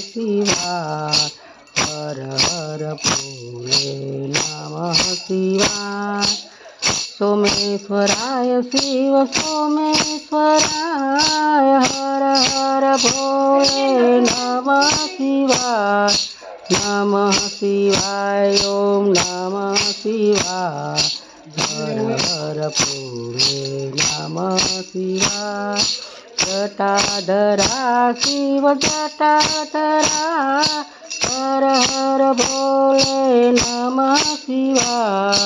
शिवाय। हर हर भोले नमः शिवाय। सोमेश्वराय शिव सोमेश्वराय। हर हर भोले नमः शिवाय। नमः शिवाय ओम नमः शिवाय। हर हर भोले नमः शिवाय। जटाधरा शिव जटाधरा। हर हर भोले नमः शिवाय।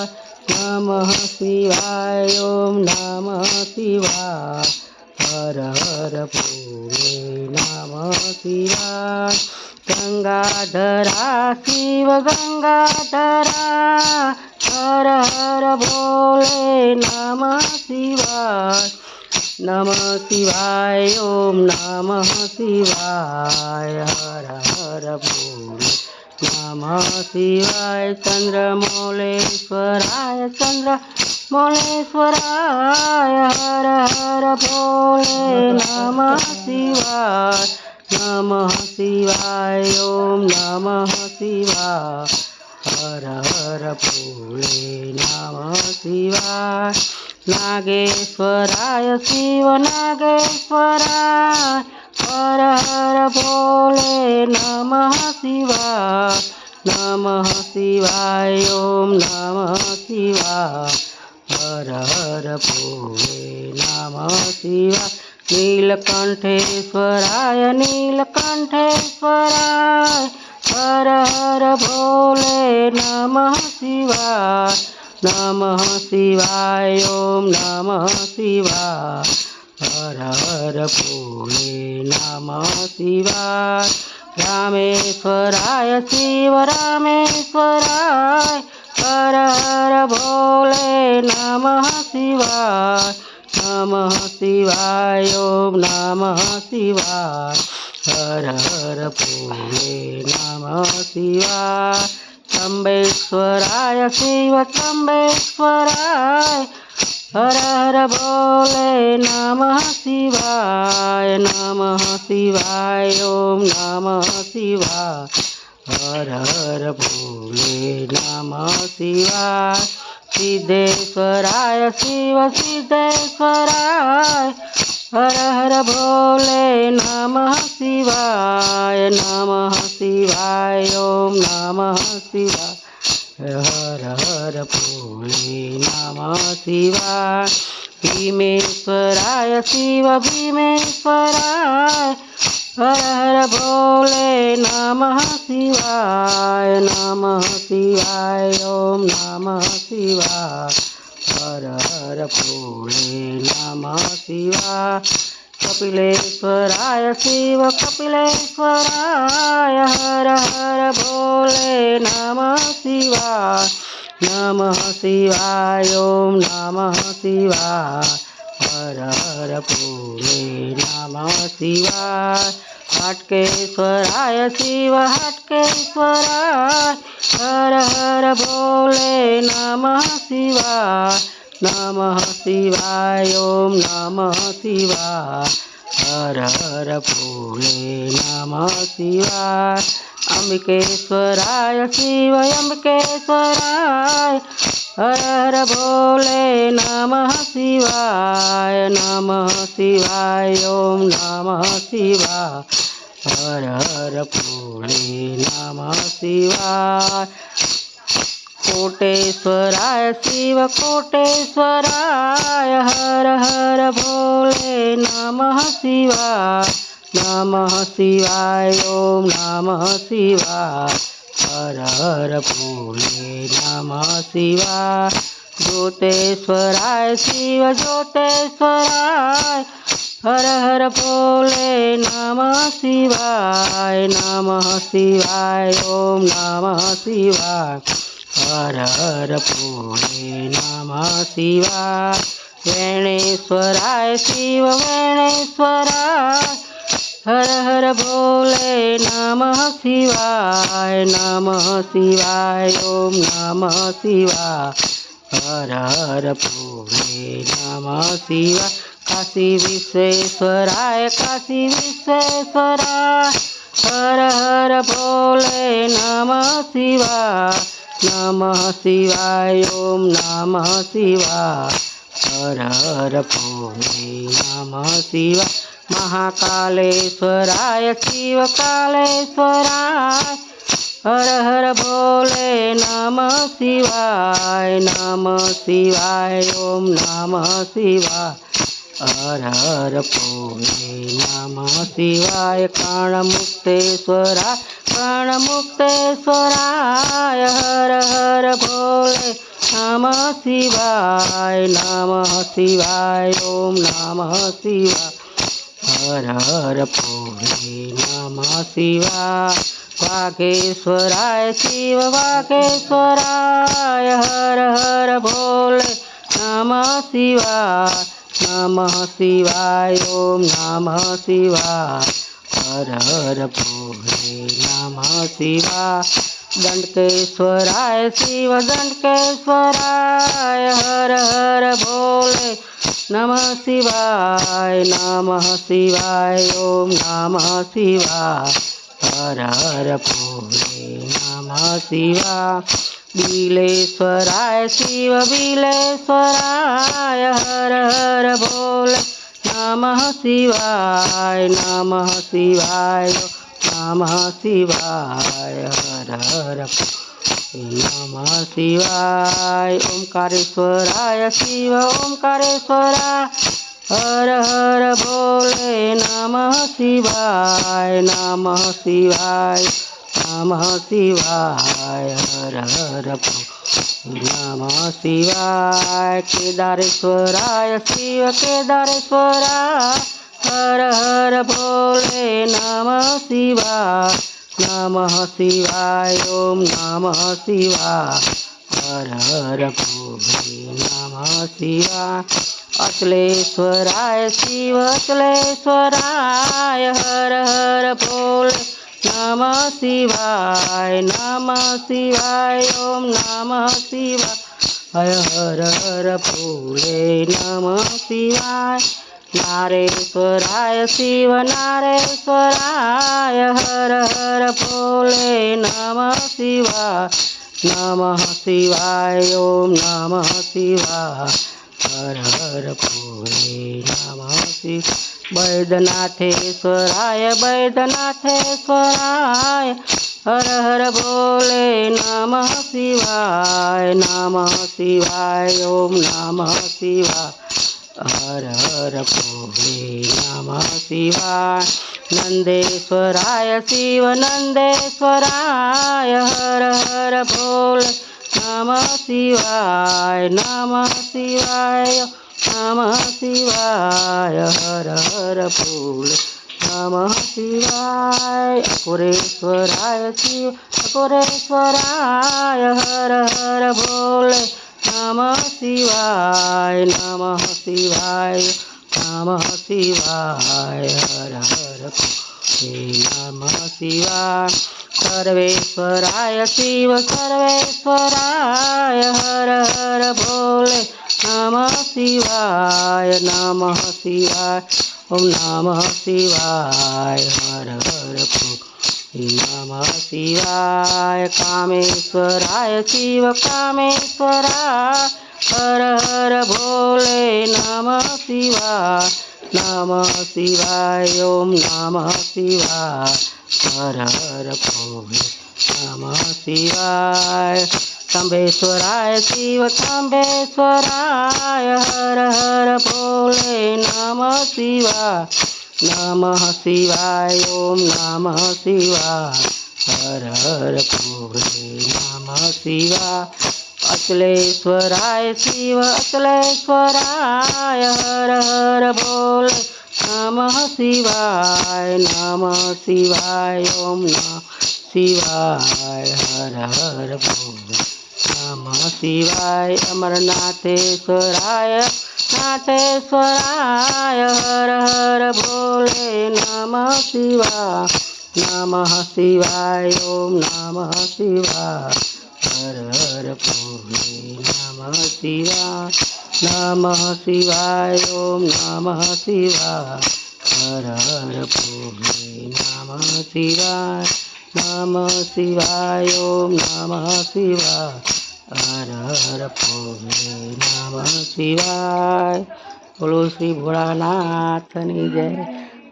नमः शिवाय ओम नमः शिवाय। हर हर भोले नमः शिवाय। गंगाधरा शिव गंगाधरा। हर हर भोले नमः शिवाय। नमः शिवाय ओम नमः शिवाय। हर हर भोले नमः शिवाय। चंद्रमौलेश्वराय चंद्रमौलेश्वराय। हर हर भोले नमः शिवाय। नमः शिवाय ओम नमः शिवाय। हर हर भोले नमः शिवाय। नागेश्वराय शिव नागेश्वराय। हर हर भोले नमः शिवाय। नमः शिवाय ओम नमः शिवाय। हर हर भोले नमः शिवाय। नीलकंठेश्वराय नीलकंठेश्वराय। हर हर भोले नमः शिवाय। नमः शिवाय ओम नमः शिवाय। हर हर भोले नमः शिवाय। रामेश्वराय शिव रामेश्वराय। हर हर भोले नमः शिवाय। नमः शिवाय ओम नमः शिवाय। हर हर भोले नमः शिवाय। त्र्यंबकेश्वराय शिव त्र्यंबकेश्वराय। हर हर भोले नमः शिवाय। नमः शिवाय ओम नमः शिवाय। हर हर भोले नमः शिवाय। सिद्धेश्वराय शिव सिद्धेश्वराय। हर हर भोले नमः शिवाय। नमः शिवाय ओम नमः शिवाय। हर हर भोले नमः शिवाय। भीमेश्वराय शिव भीमेश्वराय। हर हर भोले नमः शिवाय। नमः शिवाय ओम नमः शिवाय। हर हर भोले नमः शिवाय। कपिलेश्वराय शिव कपिलेश्वराय। हर हर भोले नमः शिवाय। नमः शिवाय ओम नमः शिवाय। हर हर भोले नमः शिवाय। हटकेश्वराय शिव हटकेश्वराय। हर हर भोले नमः शिवाय। नमः शिवाय ओम नमः शिवाय। हर हर भोले नमः शिवाय। अम्बिकेश्वराय शिव अम्बिकेश्वराय। हर हर भोले नमः शिवाय। नमः शिवाय ओम नमः शिवाय। हर हर भोले नमः शिवाय। कोटेश्वराय शिव कोटेश्वराय। हर हर भोले नमः शिवाय। नमः शिवाय ओम नमः शिवाय। हर हर भोले नमः शिवाय। ज्योतेश्वराय शिव ज्योतेश्वराय। हर हर भोले नमः शिवाय। नमः शिवाय ओम नमः शिवाय। हर हर भोले नमः शिवाय। वेणेश्वराय शिव वेणेश्वराय। हर हर भोले नमः शिवाय। नमः शिवाय ओम नमः शिवाय। हर हर भोले नमः शिवाय। काशी विश्वेश्वराय काशी विश्वेश्वराय। हर भोले नमः शिवाय नमः शिवाय ओम नमः शिवाय हर हर भोले नमः शिवाय महाकालेश्वराय शिव कालेश्वराय हर हर भोले नमः शिवाय ओम नमः शिवाय हर हर भोले नमः शिवाय प्राणमुक्तेश्वराय हर हर भोले नमः शिवाय ओम नमः शिवाय हर हर भोले नमः शिवाय वागेश्वराय शिव वागेश्वराय हर हर भोले नमः शिवाय ओम नमः शिवाय हर हर भोले नमः शिवाय दंडकेश्वराय शिव दंडकेश्वराय हर हर भोले नमः शिवाय ओम नमः शिवाय हर हर भोले नमः शिवाय बिलेश्वराय शिव बिलेश्वराय हर हर भोले नमः शिवाय नमः शिवाय हर हर नमः शिवाय ओंकारेश्वराय शिव ओंकारेश्वराय हर हर भोले नमः शिवाय नमः शिवाय हर हर भोले नमः शिवाय केदारेश्वराय शिव केदारेश्वराय हर हर भोले नमः शिवाय ओम नमः शिवाय हर हर भोले नमः शिवाय अचलेश्वराय शिव अचलेश्वराय हर हर भोले नमः शिवाय ओम नमः शिवाय हर हर भोले नमः शिवाय नारेश्वराय शिव नारेश्वराय हर हर भोले नमः शिवाय ओम नमः शिवाय हर हर भोले नमः शिवाय वैद्यनाथेश्वराय वैद्यनाथेश्वराय हर हर भोले नमः शिवाय ओम नमः शिवाय हर हर भोले नमः शिवाय नंदेश्वराय शिव नंदेश्वराय हर हर भोले नमः शिवाय हर हर भोले नमः शिवाय अघोरेश्वराय शिव अघोरेश्वराय हर हर भोले नमः शिवाय हर हर भोले नमः शिवाय सर्वेश्वराय शिव सर्वेश्वराय हर हर भोले नमः शिवाय ओम नमः शिवाय हर हर भोले नमः शिवाय कामेश्वराय शिव कामेश्वराय हर हर भोले नमः शिवाय ओम नमः शिवाय हर हर भोले नमः शिवाय शंभेश्वराय शिव शंभेश्वराय हर हर भोले नमः शिवाय ओम नमः शिवाय हर हर भोले नमः शिवाय अचलेश्वराय शिव अचलेश्वराय हर हर भोले नमः शिवाय ओम नमः शिवाय हर हर भोले नमः शिवाय अमरनाथेश्वराय नाथेश्वराय हर हर भोले नमः शिवाय ओम नमः शिवाय हर हर भोले नमः शिवाय ओम नमः शिवाय हर हर भोले नमः शिवाय નમઃ શિવાય ઓમ નમઃ શિવાય હર હર ભોલે નમઃ શિવાય. બોલો શ્રી ભોળાનાથની જય,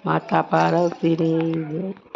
માતા પાર્વતીની જય.